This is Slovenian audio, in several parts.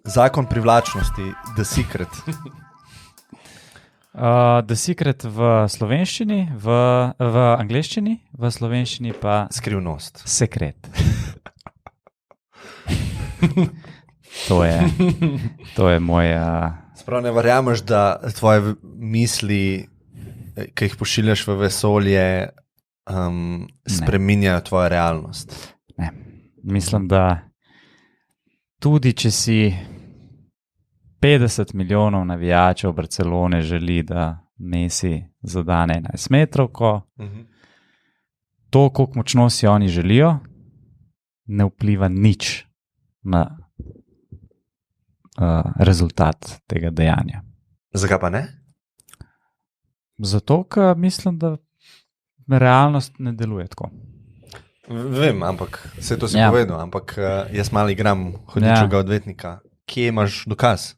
Zakon privlačnosti, The Secret. The Secret v slovenščini, v angleščini, v slovenščini pa Skrivnost. sekret. To je moj... Sprav ne verjameš, da tvoje misli, ki jih pošiljaš v vesolje, spreminjajo tvojo realnost. Ne. Mislim, da tudi če si 50 milijonov navijačev Barcelone želi, da Messi zadane 11 metrovko, to, koliko močno si oni želijo, ne vpliva nič na rezultat tega dejanja. Zakaj pa ne? Zato, ker mislim, da realnost ne deluje tako. Vem, ampak vse to si povedal, ampak jaz malo igram hudičega odvetnika. Kje imaš dokaz?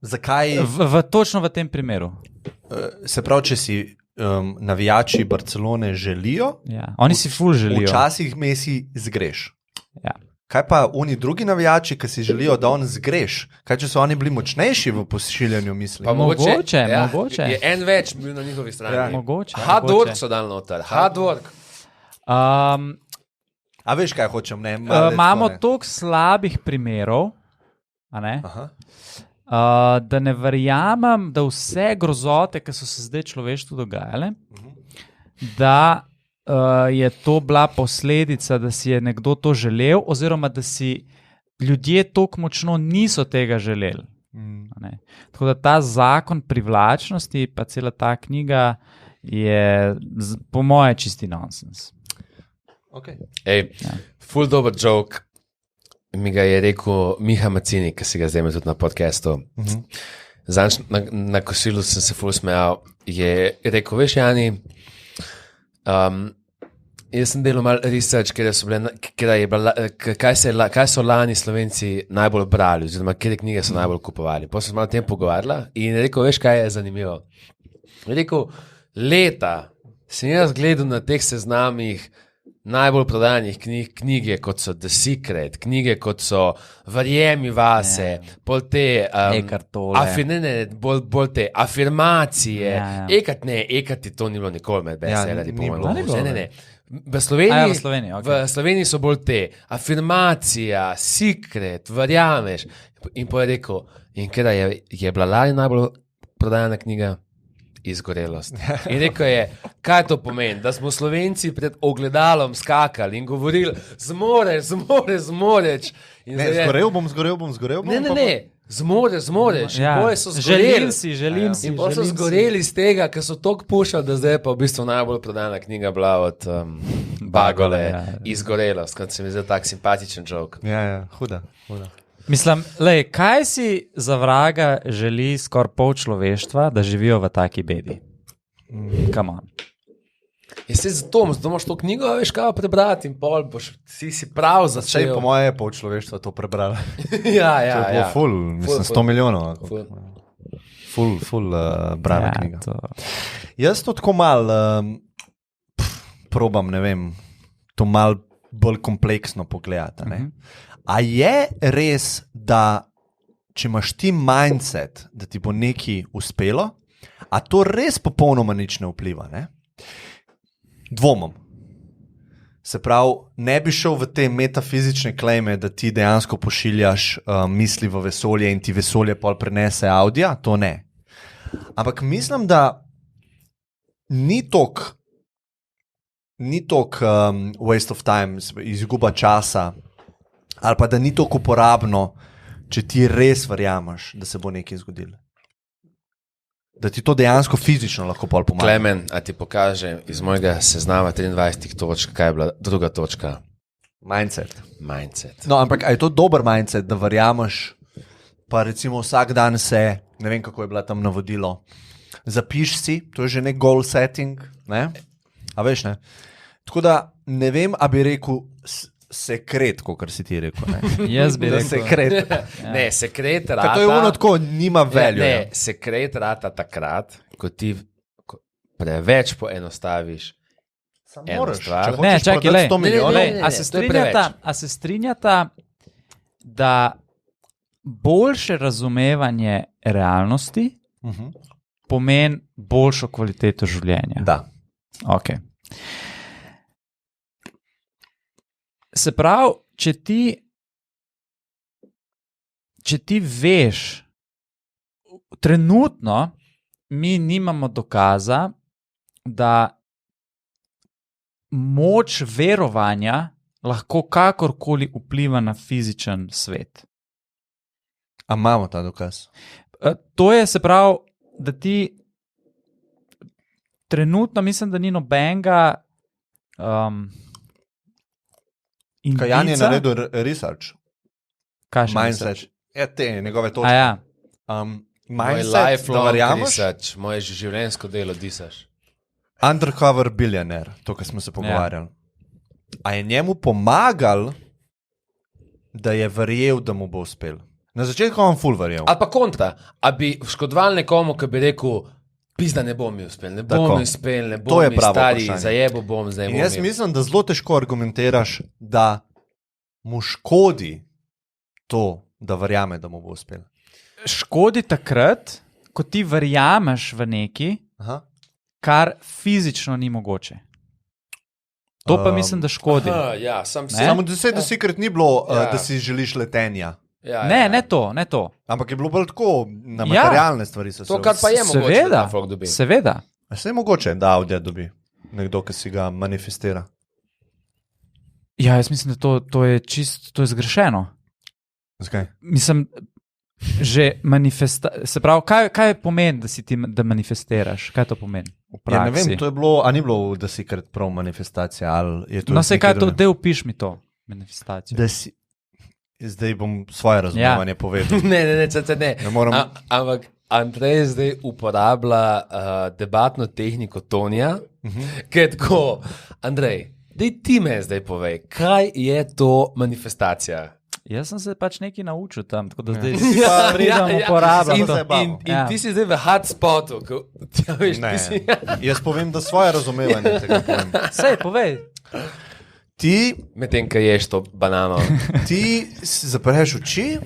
Zakaj? Točno v tem primeru. Se pravi, če si navijači Barcelone želijo, oni si ful želijo. Včasih Messi zgreš. Ja. Kaj pa oni drugi navijači, ki si želijo, da on zgreš? Kaj če so oni bili močnejši v pošiljanju misli? Pa mogoče. Je en več bil na njihovi strani. Ja. Mogoče. Hard work so dali noter. Hard work. A veš, kaj hočem? Ne? Imamo toliko slabih primerov, a ne? Da ne verjamem, da vse grozote, ki so se zdaj človeštvu dogajale, da je to bila posledica, da si je nekdo to želel, oziroma da si ljudje toliko močno niso tega želeli. Tako da ta zakon privlačnosti, pa cela ta knjiga je po moje čisti nonsens. Okay. Ful dober joke mi ga je rekel Miha Macini, ki si ga zdaj tudi na podcastu. Zanč na kosilu sem se ful smejal. Je rekel, veš, Jani, jaz sem delal malo research, kaj so lani Slovenci najbolj brali, oziroma kje knjige so najbolj kupovali. Potem sem malo o tem pogovarjala in je rekel, veš, kaj je zanimivo. Je rekel, leta sem jaz gledal na teh seznamih najbolj prodanih knjige, kot so The Secret, knjige, kot so Verjemi vase, bolj te bolj te afirmacije. Ekati to ni bilo nikoli med bestsellerji. Ne. V Sloveniji so bolj te afirmacija, Secret, verjameš. In pa je rekel, in kada je bila lani najbolj prodajana knjiga? Izgorelost. In rekel je, kaj to pomeni, da smo Slovenci pred ogledalom skakali in govorili, zmoreš. Zgorel bom. Ne, zmoreš. Ja. Želim si. In pa so zgoreli iz tega, ker so toliko pušali, da zdaj pa v bistvu najbolj prodana knjiga bila od Bagole, Izgorelost, kot se mi zdi tak simpatičen joke. Ja, huda. Mislim, kaj si za vraga želi skoraj pol človeštva, da živijo v taki bedi? Come on. Se zato imaš to knjigo, veš, kaj prebrati in pol boš si prav začel. Po moje je pol človeštva to prebrala. Ja. To je bilo ful, mislim, 100 milijonov. Ful brana knjiga. Jaz to tako mal probam, ne vem, to mal bolj kompleksno pogledati, ne? A je res, da če imaš ti mindset, da ti bo nekaj uspelo, a to res popolnoma nič ne vpliva, ne? Dvomom. Se pravi, ne bi šel v te metafizične klejme, da ti dejansko pošiljaš misli v vesolje in ti vesolje pol prenese audio, to ne. Ampak mislim, da ni toliko waste of time, izguba časa, ali pa da ni toliko uporabno, če ti res verjameš, da se bo nekaj zgodilo. Da ti to dejansko fizično lahko pol pomaga. Klemen, a ti pokaže iz mojega seznama 23 točk, kaj je bila druga točka? Mindset. No, ampak a je to dober mindset, da verjameš, pa recimo vsak dan se, ne vem, kako je bila tam navodilo, zapiš si, to je že nek goal setting, ne? A veš, ne? Tako da ne vem, a bi rekel sekret, kot si ti rekel. Jaz bi rekel. Sekret. Ne, sekret rata. To je ono tako, nima veljo. Ne, sekret rata takrat, ko ti preveč poenostaviš eno stvar. Ne, čakaj, A se strinjata, da boljše razumevanje realnosti pomeni boljšo kvaliteto življenja. Da. Okay. Se pravi, če ti veš, trenutno mi nimamo dokaza, da moč verovanja lahko kakorkoli vpliva na fizičen svet. A imamo ta dokaz? To je, se pravi, da ti trenutno mislim, da ni nobenega indica. Kaj Jan je naredil research? Kaj še mindset? Te njegove točke. Ja. Mindset, da verjameš? Moje življenjsko delo disaš. Undercover billionaire, to, kar smo se pogovarjali. A je njemu pomagal, da je verjel, da mu bo uspel? Na začetku on ful verjel. Ali pa kontra, a bi škodoval nekomu, ki bi rekel, pizda ne bom mi uspel, ne bom mi uspel, ne bom mi stari, zajebo bom, zdaj bom. Jaz mislim, da zelo težko argumentiraš, da mu škodi to, da verjame, da mu bo uspel. Škodi takrat, ko ti verjameš v neki, kar fizično ni mogoče. To pa mislim, da škodi. Samo 10 sekret ni bilo, da si želiš letenja. Ne to. Ampak je bilo bolj tako, na materialne stvari so se. To, kar pa je mogoče, da folk dobi. Seveda. Se je mogoče, da Audija dobi nekdo, ki si ga manifestira. Ja, jaz mislim, da to je čisto zgrešeno. Zakaj? Mislim, že se pravi, kaj pomeni, da manifestiraš? Kaj to pomeni v praksi? Ja, ne vem, to je bilo, a ni bilo, da si krat prav manifestacija, ali je to... No, se kaj to, da opiš mi to manifestacijo. Da si... Zdaj bom svoje razumevanje povedal. Ne. Ampak Andrej zdaj uporablja debatno tehniko Tonija, ki je tako, Andrej, daj ti me zdaj povej, kaj je to manifestacija? Jaz sem se pač nekaj naučil tam, tako da zdaj pridem uporabljati. In ti si zdaj v hotspotu. Jaz povem, da svoje razumevanje tega povem. Sej, povej. Ti, medtem, ko ješ to banano, ti zapreš oči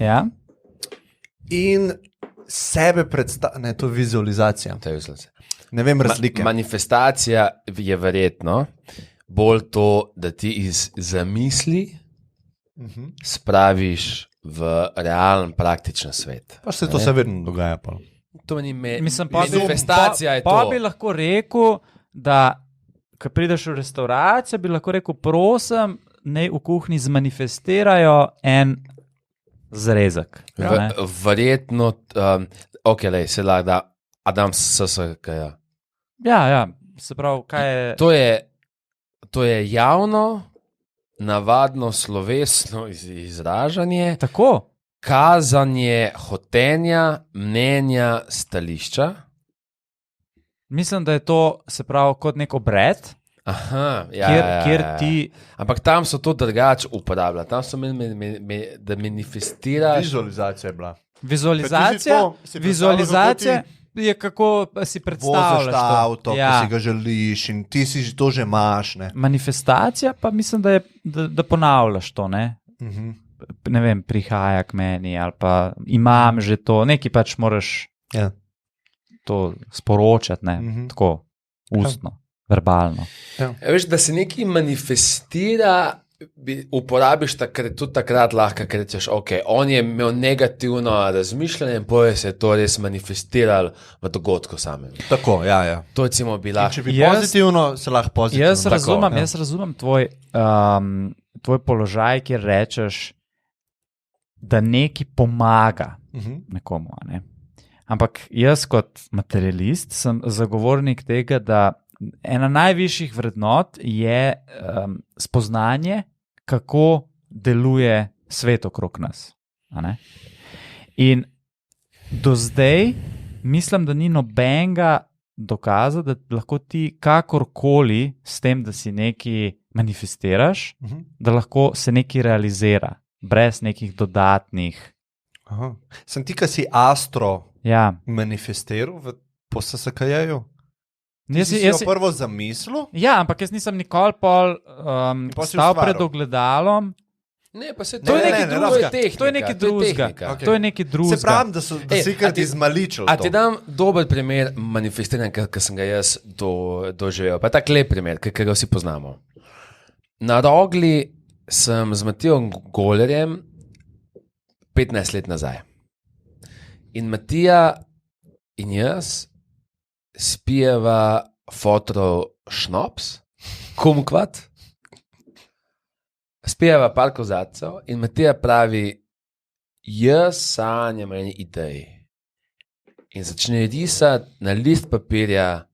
in sebe predstaviš. Ne, to je vizualizacija. Ne vem razlike. Manifestacija je verjetno bolj to, da ti iz zamisli spraviš v realen, praktičen svet. Pa se to se vedno dogaja. To ni manifestacija. Pa bi lahko rekel, da ko prideš v restauracijo, bi lahko rekel, prosim, naj v kuhinji zmanifestirajo en zrezek. Verjetno, se lahko da Adam SSK. Ja, se pravi, kaj je... To je javno, navadno, slovesno izražanje. Tako. Kazanje hotenja, mnenja, stališča. Mislim, da je to, se pravi, kot nek obred, kjer ti... Ampak tam so to drugače uporabljali. Tam so da manifestiraš... Vizualizacija je bila. Vizualizacija je kako si predstavljaš. Voziš ta avto, ki si ga želiš in ti si to že imaš. Ne? Manifestacija pa mislim, da je, da ponavljaš to, ne? Ne vem, prihaja k meni ali pa imam že to, nekaj pač moraš... to sporočati, ne, tako ustno, verbalno. Veš, da se nekaj manifestira, uporabiš tudi takrat lahko, ker rečeš, on je imel negativno razmišljanje in poje se je to res manifestiralo v dogodku samem. Tako, ja. To recimo bi lahko... Če bi pozitivno, se lahko pozitivno. Jaz razumem tvoj položaj, kjer rečeš, da nekaj pomaga nekomu, ne. Ampak jaz kot materialist sem zagovornik tega, da ena najvišjih vrednot je spoznanje, kako deluje svet okrog nas. In do zdaj mislim, da ni nobenega dokaza, da lahko ti kakorkoli s tem, da si nekaj manifestiraš, da lahko se nekaj realizira, brez nekih dodatnih. Sem ti, ki si astro manifestiral po SSK-ju? Si jo prvo zamislil? Ja, ampak jaz nisem nikoli stal pred ogledalom Ne, pa se To je nekaj drugega. To je nekaj drugega. Se pravi, da so Secret izmaličili. A ti dam dober primer manifestiranja, ki sem ga jaz doživel. Pa tak lep primer, ki ga vsi poznamo. Na Rogli sem z Matijom Golerjem 15 let nazaj. In Matija in jaz spijeva fotrov šnops, kumkvat, spijeva par kozarcev in Matija pravi, jaz sanjam eni ideji. In začne risati na list papirja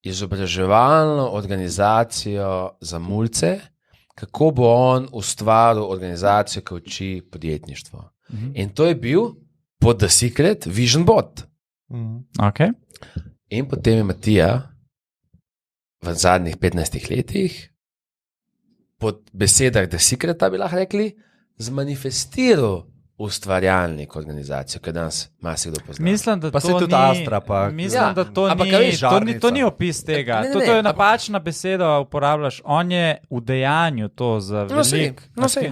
izobraževalno organizacijo za mulce, kako bo on ustvaril organizacijo, ki uči podjetništvo. In to je bil pod The Secret Vision Board. Okay. In potem je Matija v zadnjih 15 letih pod besedah The Secreta, bi lahko rekli, zmanifestiral ustvarjalnik organizacijo, ki danes marsikdo pozna. Mislim, da pa to ni Astra. Mislim, da to ni opis tega. To je napačna beseda, uporabljaš. On je v dejanju to za velik.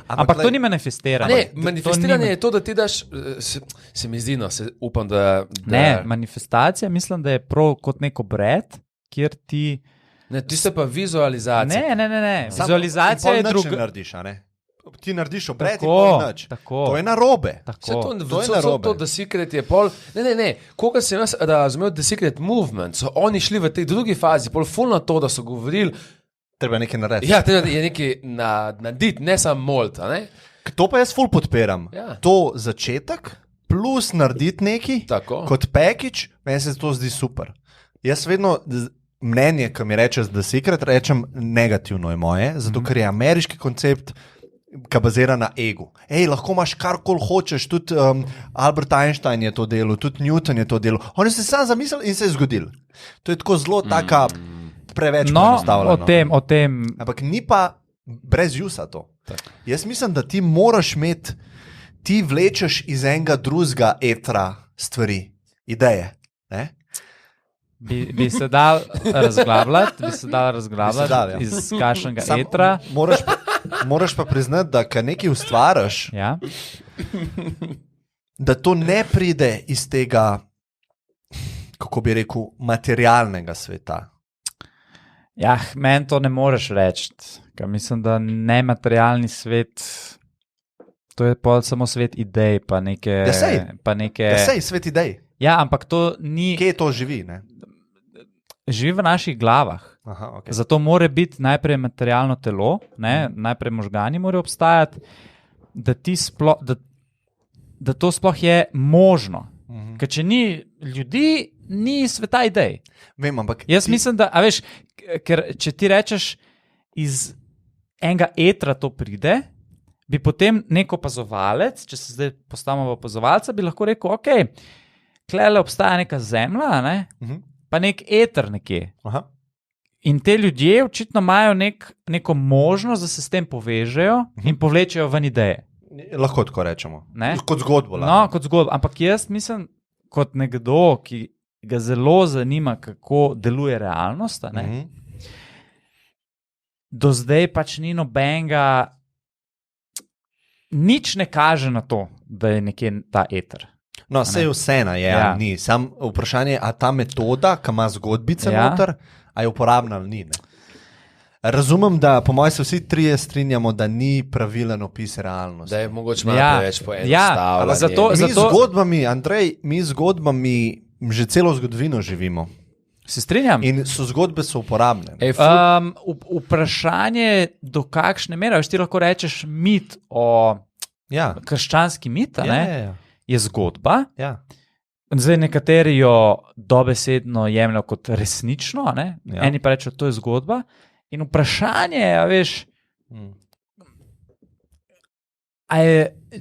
Ampak to ni manifestiranje. Ne, manifestiranje je to, da ti daš, se mi zdi, upam, da... Ne, manifestacija mislim, da je prav kot neko obred, kjer ti... Ne, ti se pa vizualizacija. Ne. Vizualizacija je druga. Narediš, a ne? Ti narediš obred in pol nič. To je narobe. To je narobe. To, The Secret je pol... Ne. Koga sem jaz razumel The Secret Movement, so oni šli v tej drugi fazi, pol ful na to, da so govorili... Treba nekaj narediti. Ja, treba je nekaj narediti, ne samo molt, a ne? To pa jaz ful podpiram. Ja. To začetek plus narediti nekaj, kot package, meni se to zdi super. Jaz vedno... Mnenje, ki mi rečeš The Secret, rečem negativno je moje, zato ker je ameriški koncept, ki bazira na egu. Lahko imaš karkoli hočeš, tudi Albert Einstein je to delal, tudi Newton je to delal. Oni so se sam zamislili in se je zgodil. To je tako zelo taka preveč poenostavljeno. O tem. Ampak ni pa brez jusa to. Jaz mislim, da ti moraš imeti, ti vlečeš iz enega drugega etra stvari, ideje, ne? Bi se dal razglabljati, iz kakšnega etra. Moraš pa priznati, da kad nekaj ustvaraš, ja? Da to ne pride iz tega, kako bi rekel, materialnega sveta. Ja, meni to ne moreš reči. Mislim, da nematerialni svet, to je pa samo svet idej, pa neke... Da sej, svet idej. Ja, ampak to ni... Kje to živi, ne? Živi v naših glavah. Aha, okay. Zato mora biti najprej materialno telo, najprej možgani morajo obstajati, da to sploh je možno. Ker če ni ljudi, ni sveta idej. Vem, ampak... Jaz mislim, da, a veš, ker če ti rečeš iz enega etra to pride, bi potem nek opazovalec, če se zdaj postavimo v opazovalca, bi lahko rekel, ok, klele obstaja neka zemlja, ne? Pa nek eter nekje. Aha. In te ljudje očitno imajo neko možnost, da se s tem povežejo in povlečejo ven ideje. Lahko tako rečemo. Ne? Kot zgodbo. No, kot zgodbo. Ampak jaz mislim, kot nekdo, ki ga zelo zanima, kako deluje realnost, do zdaj pač ni nobenega, nič ne kaže na to, da je nekje ta eter. No, sej vseeno je, ni. Sam vprašanje, a ta metoda, ki ima zgodbice noter, a je uporabna ali ni. Ne? Razumem, da po mojem se vsi trije strinjamo, da ni pravilen opis realnosti. Da je mogoče malo preveč poenostavljanje. Zgodbami, Andrej, mi zgodbami že celo zgodovino živimo. Se strinjam. In zgodbe so uporabne. Vprašanje, do kakšne mere, ti lahko rečeš mit o krščanski mit, je zgodba. Ja. Zdaj nekateri jo dobesedno jemljajo kot resnično, eni pa rečejo, to je zgodba. In vprašanje je, veš,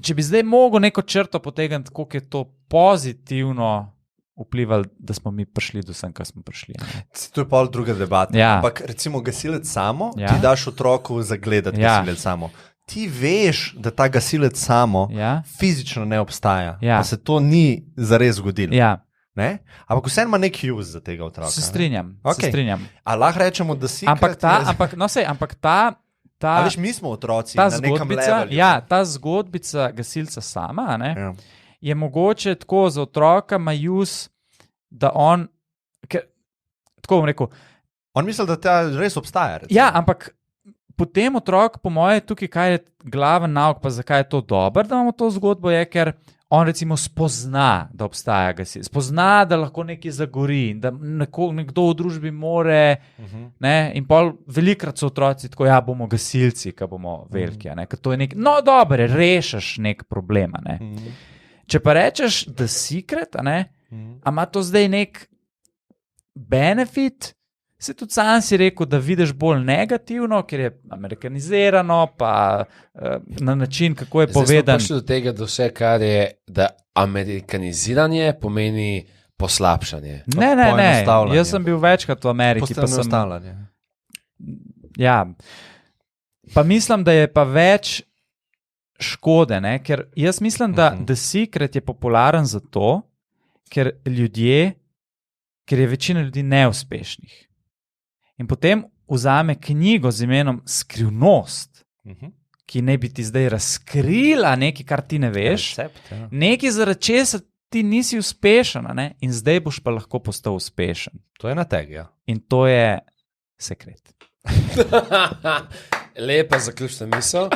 če bi zdaj mogel neko črto potegniti, koliko je to pozitivno vplivalo, da smo mi prišli do sem, kar smo prišli. To je pol druga debata. Ja. Ampak recimo gasilec samo, ti daš otroku zagledati gasilec samo. Ti veš, da ta gasilec samo fizično ne obstaja, pa se to ni zares zgodilo. Ja. Ne? Ampak vseeno ima neki use za tega otroka. Se strinjam. A lahko rečemo, da si... Ampak ta mi smo otroci na nekem levelju. Ja, ta zgodbica gasilca sama, je mogoče tako za otroka majus, da on, tako bom rekel, on misli, da ta res obstaja. Recimo. Ja, ampak potem otrok, po moje, tukaj, kaj je glaven nauk, pa zakaj je to dobro, da imamo to zgodbo, je, ker on recimo spozna, da obstaja gasilec, spozna, da lahko nekaj zagori, da nekdo v družbi more, in pol velikrat so otroci tako, ja, bomo gasilci, ko bomo veliki, ker to je nek, no dobro, rešiš nek problem, Če pa rečeš The Secret, ima to zdaj nek benefit, se tudi sam si rekel, da vidiš bolj negativno, ker je amerikanizirano, pa na način, kako je povedan. Zdaj smo prišli do tega, da vse, kar je, da amerikaniziranje pomeni poslabšanje. Ne, jaz sem bil večkrat v Ameriki. Postavljanje. Ja, pa mislim, da je pa več škode, ker jaz mislim, da The Secret je popularen zato, ker je večina ljudi neuspešnih. In potem vzame knjigo z imenom Skrivnost, ki naj bi ti zdaj razkrila nekaj, kar ti ne veš, nekaj, zaradi česa ti nisi uspešen, in zdaj boš pa lahko postal uspešen. To je na teg, ja. In to je sekret. Lepa zaključna misel.